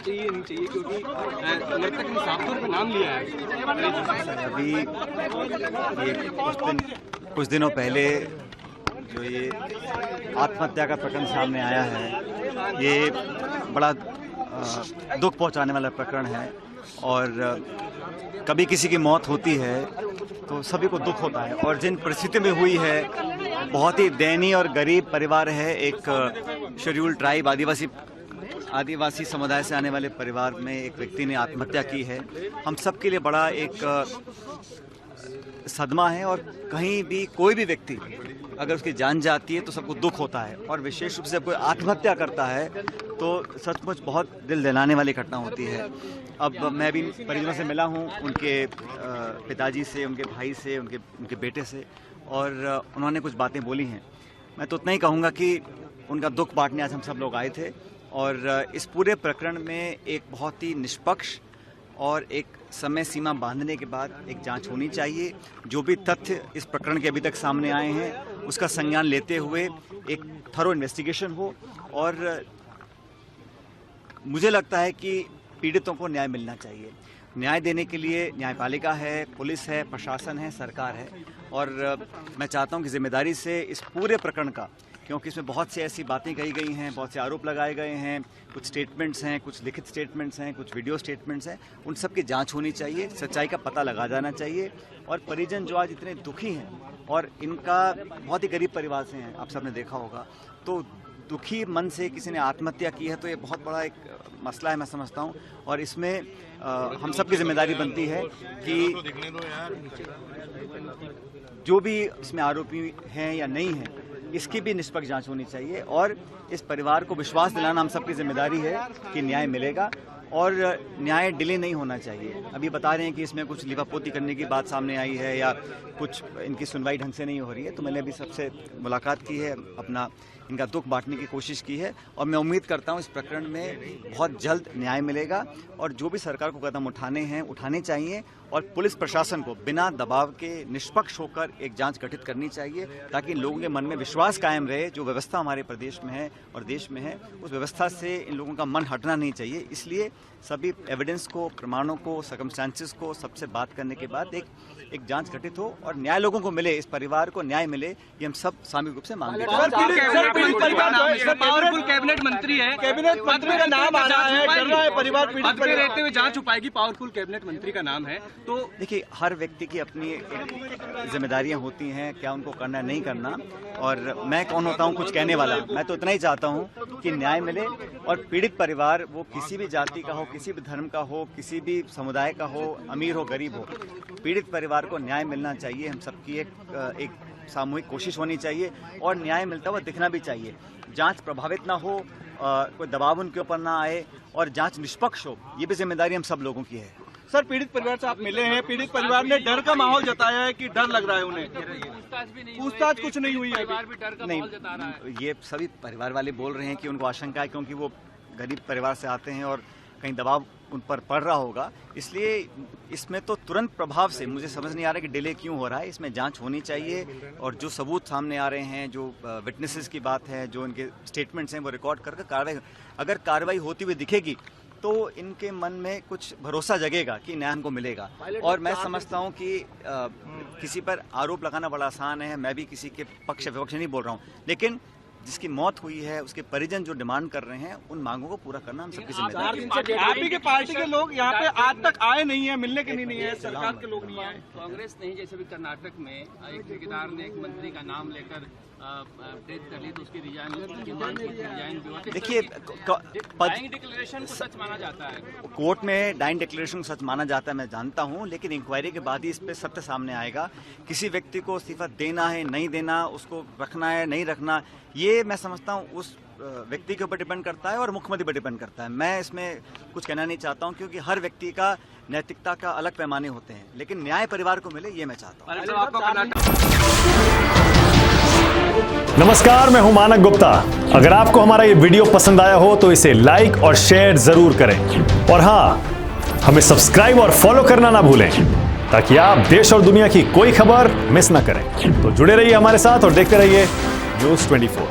चाहिए नहीं चाहिए, क्योंकि नर्तक ने साफ तौर पर नाम लिया है। अभी ये कुछ दिनों पहले जो ये आत्महत्या का प्रकरण सामने आया है, ये बड़ा दुख पहुंचाने वाला प्रकरण है। और कभी किसी की मौत होती है तो सभी को दुख होता है, और जिन परिस्थिति में हुई है, बहुत ही दयनीय और गरीब परिवार है। एक शेड्यूल्ड ट्राइब आदिवासी समुदाय से आने वाले परिवार में एक व्यक्ति ने आत्महत्या की है। हम सब के लिए बड़ा एक सदमा है, और कहीं भी कोई भी व्यक्ति अगर उसकी जान जाती है तो सबको दुख होता है, और विशेष रूप से जब कोई आत्महत्या करता है तो सचमुच बहुत दिल दहलाने वाली घटना होती है। अब मैं भी परिजनों से मिला हूँ, उनके पिताजी से, उनके भाई से, उनके बेटे से, और उन्होंने कुछ बातें बोली हैं। मैं तो उतना ही कहूँगा कि उनका दुख बांटने आज हम सब लोग आए थे, और इस पूरे प्रकरण में एक बहुत ही निष्पक्ष और एक समय सीमा बांधने के बाद एक जांच होनी चाहिए। जो भी तथ्य इस प्रकरण के अभी तक सामने आए हैं उसका संज्ञान लेते हुए एक थरो इन्वेस्टिगेशन हो, और मुझे लगता है कि पीड़ितों को न्याय मिलना चाहिए। न्याय देने के लिए न्यायपालिका है, पुलिस है, प्रशासन है, सरकार है, और मैं चाहता हूं कि जिम्मेदारी से इस पूरे प्रकरण का, क्योंकि इसमें बहुत सी ऐसी बातें कही गई हैं, बहुत से आरोप लगाए गए हैं, कुछ स्टेटमेंट्स हैं, कुछ लिखित स्टेटमेंट्स हैं, कुछ वीडियो स्टेटमेंट्स हैं, उन सब की जांच होनी चाहिए, सच्चाई का पता लगा जाना चाहिए। और परिजन जो आज इतने दुखी हैं, और इनका बहुत ही गरीब परिवार से हैं, आप सबने देखा होगा, तो दुखी मन से किसी ने आत्महत्या की है तो ये बहुत बड़ा एक मसला है, मैं समझता हूँ। और इसमें हम सब की जिम्मेदारी बनती है कि जो भी इसमें आरोपी हैं या नहीं हैं, इसकी भी निष्पक्ष जांच होनी चाहिए, और इस परिवार को विश्वास दिलाना हम सबकी जिम्मेदारी है कि न्याय मिलेगा, और न्याय डिले नहीं होना चाहिए। अभी बता रहे हैं कि इसमें कुछ लिपापोती करने की बात सामने आई है, या कुछ इनकी सुनवाई ढंग से नहीं हो रही है, तो मैंने अभी सबसे मुलाकात की है, अपना इनका दुख बांटने की कोशिश की है, और मैं उम्मीद करता हूं इस प्रकरण में बहुत जल्द न्याय मिलेगा। और जो भी सरकार को कदम उठाने हैं उठाने चाहिए, और पुलिस प्रशासन को बिना दबाव के निष्पक्ष होकर एक जांच गठित करनी चाहिए, ताकि लोगों के मन में विश्वास कायम रहे। जो व्यवस्था हमारे प्रदेश में है और देश में है, उस व्यवस्था से इन लोगों का मन हटना नहीं चाहिए। इसलिए सभी एविडेंस को, प्रमाणों को, सर्कमस्टेंसेस को सबसे बात करने के बाद एक जांच गठित हो, और न्याय लोगों को मिले, इस परिवार को न्याय मिले, ये हम सब सामूहिक रूप से मांगते हैं। पावरफुल कैबिनेट मंत्री है, कैबिनेट मंत्री का नाम आ रहा है, कर रहा है परिवार पीड़ित में रहते हुए जांच हो पाएगी। पावरफुल कैबिनेट मंत्री का नाम है, तो देखिए, हर व्यक्ति की अपनी जिम्मेदारियां होती हैं, क्या उनको करना नहीं करना, और मैं कौन होता हूं कुछ कहने वाला। मैं तो इतना ही चाहता हूं कि न्याय मिले, और पीड़ित परिवार, वो किसी भी जाति का हो, किसी भी धर्म का हो, किसी भी समुदाय का हो, अमीर हो, गरीब हो, पीड़ित परिवार को न्याय मिलना चाहिए। हम सबकी एक सामूहिक कोशिश होनी चाहिए, और न्याय मिलता हुआ दिखना भी चाहिए। जांच प्रभावित ना हो, कोई दबाव उनके ऊपर ना आए, और जांच निष्पक्ष हो, ये भी जिम्मेदारी हम सब लोगों की है। सर, पीड़ित परिवार से आप मिले हैं, पीड़ित परिवार ने डर का माहौल जताया है कि डर लग रहा है उन्हें, पूछताछ कुछ नहीं हुई है, नहीं, ये सभी परिवार वाले बोल रहे हैं कि उनको आशंका है, क्योंकि वो गरीब परिवार से आते हैं और कहीं दबाव उन पर पड़ रहा होगा। इसलिए इसमें तो तुरंत प्रभाव से मुझे समझ नहीं आ रहा कि डिले क्यों हो रहा है। इसमें जांच होनी चाहिए, और जो सबूत सामने आ रहे हैं, जो विटनेसेस की बात है, जो इनके स्टेटमेंट्स हैं, वो रिकॉर्ड करके कार्रवाई, अगर कार्रवाई होती हुई दिखेगी तो इनके मन में कुछ भरोसा जगेगा कि न्याय हमको मिलेगा। और मैं समझता हूं कि किसी पर आरोप लगाना बड़ा आसान है, मैं भी किसी के पक्ष विपक्ष नहीं बोल रहा हूं, लेकिन जिसकी मौत हुई है उसके परिजन जो डिमांड कर रहे हैं, उन मांगों को पूरा करना हम सबकी जिम्मेदारी है। आप के पार्टी के लोग यहाँ पे आज तक आए नहीं है, मिलने के लिए नहीं है, सरकार के लोग नहीं आए। कांग्रेस नहीं, जैसे भी कर्नाटक में एक ठेकेदार ने एक मंत्री का नाम लेकर डेथ कर ली, तो उसकी रिजाइन भी। देखिए, डाइंग डिक्लेरेशन को सच माना जाता है, कोर्ट में डाइंग डिक्लेरेशन सच माना जाता है, मैं जानता हूं, लेकिन इंक्वायरी के बाद ही इस पे सत्य सामने आएगा। किसी व्यक्ति को इस्तीफा देना है, नहीं देना, उसको रखना है, नहीं रखना, ये मैं समझता हूं उस व्यक्ति के ऊपर डिपेंड करता है और मुख्यमंत्री पर डिपेंड करता है। मैं इसमें कुछ कहना नहीं चाहता हूं, क्योंकि हर व्यक्ति का नैतिकता का अलग पैमाने होते हैं, लेकिन न्याय परिवार को मिले, ये मैं चाहता हूं। नमस्कार, मैं हूं मानक गुप्ता। अगर आपको हमारा ये वीडियो पसंद आया हो तो इसे लाइक और शेयर जरूर करें, और हाँ, हमें सब्सक्राइब और फॉलो करना ना भूलें, ताकि आप देश और दुनिया की कोई खबर मिस ना करें। तो जुड़े रहिए हमारे साथ और देखते रहिए न्यूज़ 24।